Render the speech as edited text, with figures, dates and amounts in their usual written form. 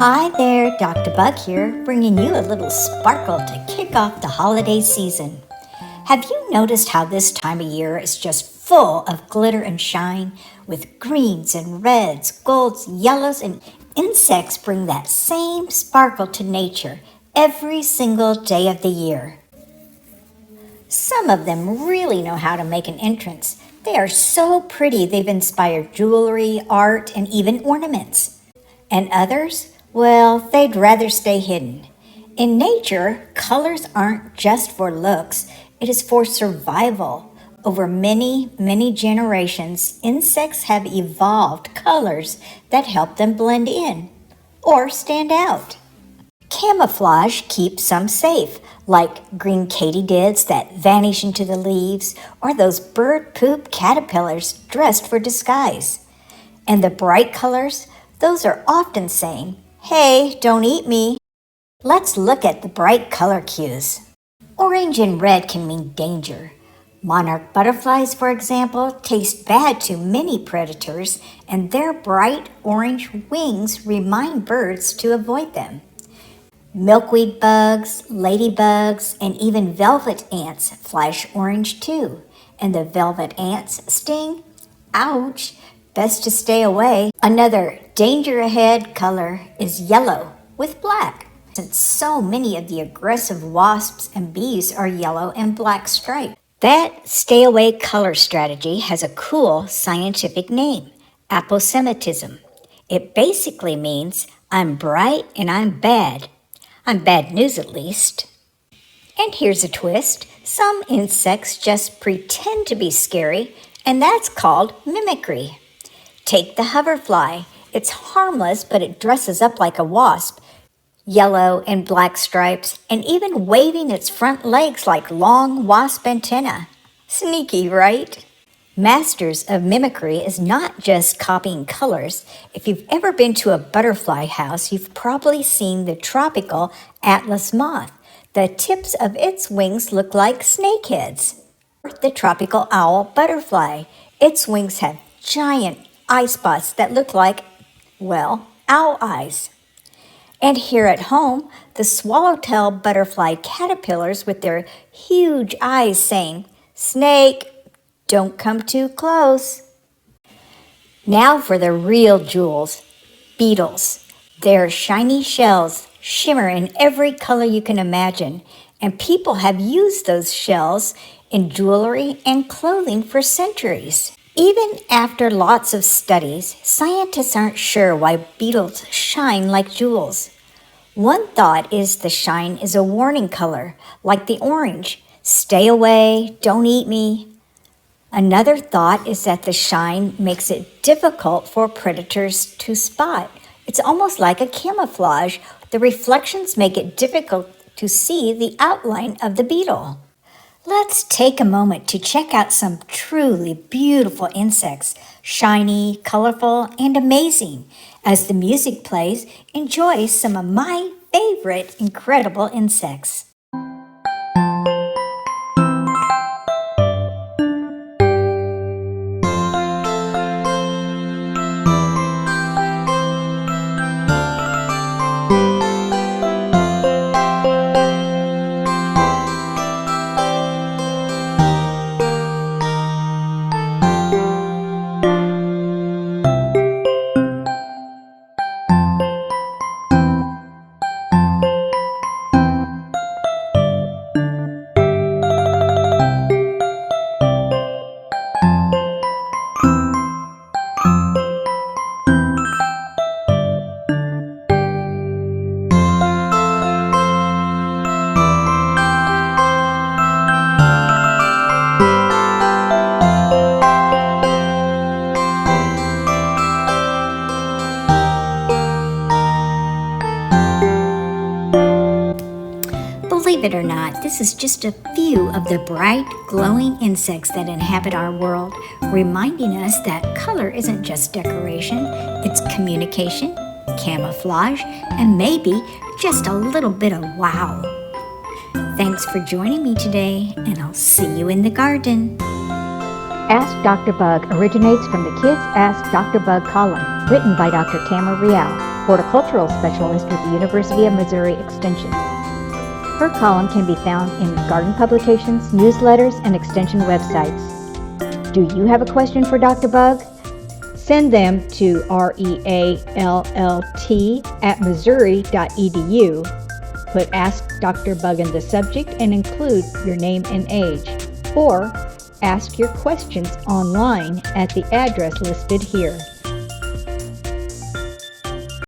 Hi there, Dr. Bug here, bringing you a little sparkle to kick off the holiday season. Have you noticed how this time of year is just full of glitter and shine, with greens and reds, golds, yellows, and insects bring that same sparkle to nature every single day of the year. Some of them really know how to make an entrance. They are so pretty they've inspired jewelry, art, and even ornaments. And others, well, they'd rather stay hidden. In nature, colors aren't just for looks, it is for survival. Over many, many generations, insects have evolved colors that help them blend in or stand out. Camouflage keeps some safe, like green katydids that vanish into the leaves, or those bird poop caterpillars dressed for disguise. And the bright colors, those are often saying, "Hey, don't eat me." Let's look at the bright color cues. Orange and red can mean danger. Monarch butterflies, for example, taste bad to many predators, and their bright orange wings remind birds to avoid them. Milkweed bugs, ladybugs, and even velvet ants flash orange too. And the velvet ants sting? Ouch! Best to stay away. Another danger ahead color is yellow with black, since so many of the aggressive wasps and bees are yellow and black striped. That stay away color strategy has a cool scientific name, aposematism. It basically means I'm bright and I'm bad. I'm bad news at least. And here's a twist. Some insects just pretend to be scary, and that's called mimicry. Take the hoverfly. It's harmless, but it dresses up like a wasp. Yellow and black stripes, and even waving its front legs like long wasp antennae. Sneaky, right? Masters of mimicry is not just copying colors. If you've ever been to a butterfly house, you've probably seen the tropical atlas moth. The tips of its wings look like snake heads. The tropical owl butterfly. Its wings have giant eyespots that look like, well, owl eyes. And here at home, the swallowtail butterfly caterpillars with their huge eyes saying, "Snake, don't come too close." Now for the real jewels, beetles. Their shiny shells shimmer in every color you can imagine, and people have used those shells in jewelry and clothing for centuries. Even after lots of studies, scientists aren't sure why beetles shine like jewels. One thought is the shine is a warning color, like the orange. Stay away, don't eat me. Another thought is that the shine makes it difficult for predators to spot. It's almost like a camouflage. The reflections make it difficult to see the outline of the beetle. Let's take a moment to check out some truly beautiful insects, shiny, colorful, and amazing. As the music plays, enjoy some of my favorite incredible insects. Believe it or not, this is just a few of the bright, glowing insects that inhabit our world, reminding us that color isn't just decoration, it's communication, camouflage, and maybe just a little bit of wow. Thanks for joining me today, and I'll see you in the garden. Ask Dr. Bug originates from the Kids Ask Dr. Bug column, written by Dr. Tamra Reall. Horticultural Specialist with the University of Missouri Extension. Her column can be found in garden publications, newsletters, and extension websites. Do you have a question for Dr. Bug? Send them to reallT@missouri.edu. Put Ask Dr. Bug in the subject and include your name and age. Or ask your questions online at the address listed here.